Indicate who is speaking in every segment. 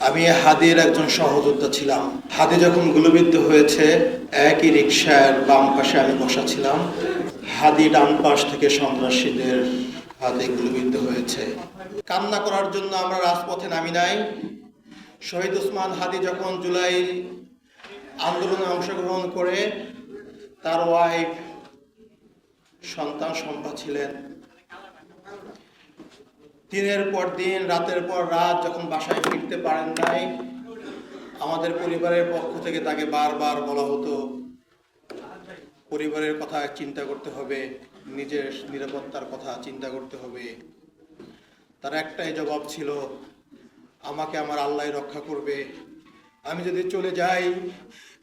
Speaker 1: আমি হাদির একজন সহযোদ্ধা ছিলাম। হাদি যখন গুলিবিদ্ধ হয়েছে, একই রিকশার বাম পাশে আমি বসা ছিলাম। হাদি ডান পাশ থেকে সন্ত্রাসীদের হাতে গুলিবিদ্ধ হয়েছে। কান্না করার জন্য আমরা রাজপথে নামি নাই। শহীদ ওসমান হাদি যখন জুলাই আন্দোলনে অংশগ্রহণ করে, তার ওয়াইফ, সন্তান সম্পা ছিলেন। দিনের পর দিন, রাতের পর রাত যখন বাসায় ফিরতে পারেন নাই, আমাদের পরিবারের পক্ষ থেকে তাকে বারবার বলা হতো পরিবারের কথা চিন্তা করতে হবে, নিজের নিরাপত্তার কথা চিন্তা করতে হবে। তার একটাই জবাব ছিল, আমাকে আমার আল্লাহ রক্ষা করবে। আমি যদি চলে যাই,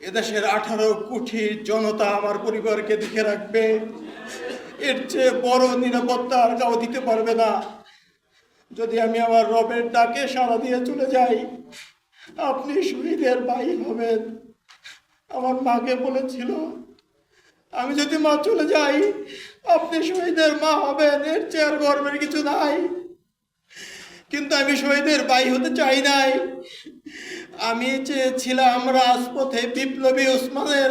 Speaker 1: এদেশের 18 কোটি জনতা আমার পরিবারকে দেখে রাখবে। এর চেয়ে বড় নিরাপত্তা আর কাউ দিতে পারবে না। যদি আমি আমার রবের ডাকে সাড়া দিয়ে চলে যাই, আপনি শহীদের ভাই হবেন। আমার মাকে বলেছিল, আমি যদি মা চলে যাই, আপনি শহীদের মা হবেন। এর চেয়ে আর গর্বের কিছু নাই। কিন্তু আমি শহীদের ভাই হতে চাই নাই। আমি চেয়েছিলাম রাজপথে বিপ্লবী ওসমানের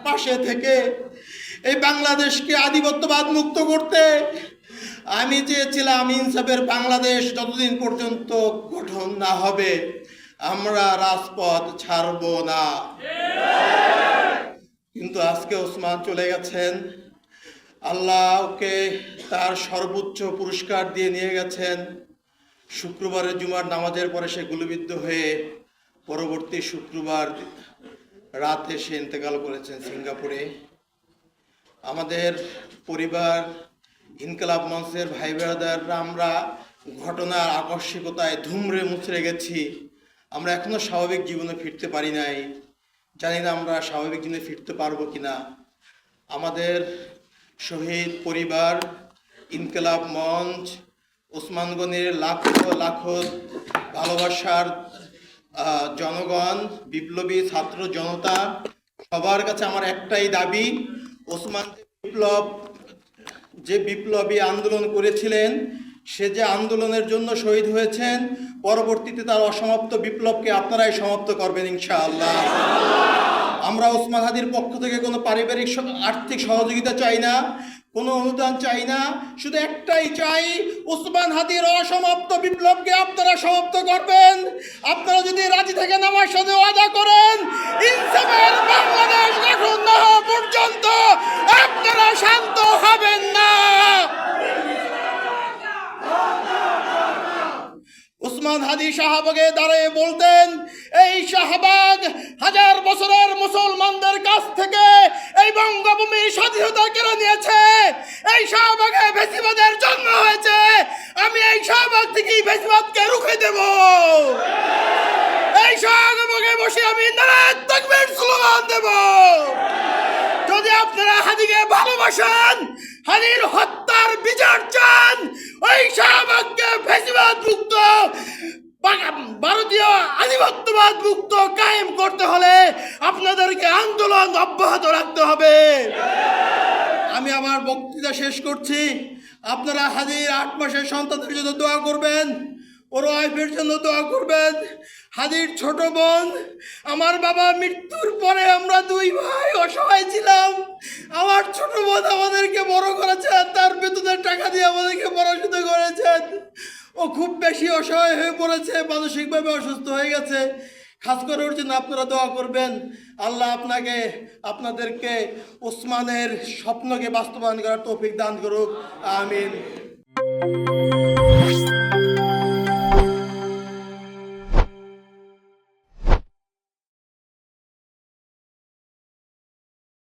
Speaker 1: পাশে থেকে এই বাংলাদেশকে আধিপত্যবাদ মুক্ত করতে। আমি চেয়েছিলাম ইনসাফের বাংলাদেশ যতদিন পর্যন্ত গঠন না হবে, আমরা রাজপথ ছাড়ব না। কিন্তু আজকে ওসমান চলে গেছেন। আল্লাহ ওকে তার সর্বোচ্চ পুরস্কার দিয়ে নিয়ে গেছেন। শুক্রবারে জুমার নামাজের পরে সে গুলিবিদ্ধ হয়ে পরবর্তী শুক্রবার রাতে সে ইন্তেকাল করেছেন সিঙ্গাপুরে। আমাদের পরিবার, ইনকলাব মঞ্চের ভাই ব্রাদাররা আমরা ঘটনার আকস্মিকতায় ধুমড়ে মুচড়ে গেছি। আমরা এখনো স্বাভাবিক জীবনে ফিরতে পারি নাই। জানি না আমরা স্বাভাবিক জীবনে ফিরতে পারবো কিনা। আমাদের শহীদ পরিবার, ইনকলাব মঞ্চ, ওসমানগণের লাখো লাখো ভালোবাসার জনগণ, বিপ্লবী ছাত্র জনতা, সবার কাছে আমার একটাই দাবি, ওসমান যে বিপ্লবী আন্দোলন করেছিলেন, সে যে আন্দোলনের জন্য শহীদ হয়েছেন, পরবর্তীতে তার অসমাপ্ত বিপ্লবকে আপনারাই সমাপ্ত করবেন ইনশাআল্লাহ। আমরা ওসমান হাদির পক্ষ থেকে কোনো পারিবারিক আর্থিক সহযোগিতা চাই না, কোনো অনুদান চাই না। শুধু একটাই চাই, ওসমান হাদির অসমাপ্ত বিপ্লবকে আপনারা সমাপ্ত করবেন। আপনারা যদি রাজি থাকেন, আমার সাথে ওয়াদা করেন, ইনসাফের বাংলাদেশ গঠন না হওয়া পর্যন্ত আপনারা শান্ত হবেন না। ওসমান হাদি শাহবাগে দাঁড়িয়ে বলতেন, এই শাহবাগ হাজার বছরের মুসলমানদের কাছ থেকে এই বঙ্গভূমির স্বাধীনতা কেড়ে নিয়েছে। এই শাহবাগে ফ্যাসিবাদের জন্ম হয়েছে। আমি এই শাহবাগ থেকে ফ্যাসিবাদকে রুখে দেব। এই শাহবাগে বসে আমি নারায়ে তাকবীর স্লোগান দেব। যদি আপনারা হাদিকে ভালোবাসেন, হাদির হত্যার বিচার চান, ওই শাহবাগকে ফ্যাসিবাদ মুক্ত, ভারতীয় আধিপত্যবাদ মুক্ত কায়েম করতে হলে আপনাদেরকে আন্দোলন অব্যাহত রাখতে হবে। আমি আমার বক্তৃতা শেষ করছি। আপনারা হাদির 8 মাসের সন্তানের জন্য দোয়া করবেন, ওর ওয়াইফের জন্য দোয়া করবেন। হাদির ছোট বোন, আমার বাবা মৃত্যুর পরে আমরা 2 ভাই অসহায় ছিলাম। আমার ছোট বোন আমাদেরকে বড় করেছেন, তার বেতনের টাকা দিয়ে আমাদেরকে পড়াশোনা করেছেন। ও খুব বেশি অসহায় হয়ে পড়েছে, মানসিকভাবে অসুস্থ হয়ে গেছে। খাস করে ওর জন্য আপনারা দোয়া করবেন। আল্লাহ আপনাদেরকে ওসমানের স্বপ্নকে বাস্তবায়ন করার তৌফিক দান করুক। আমিন।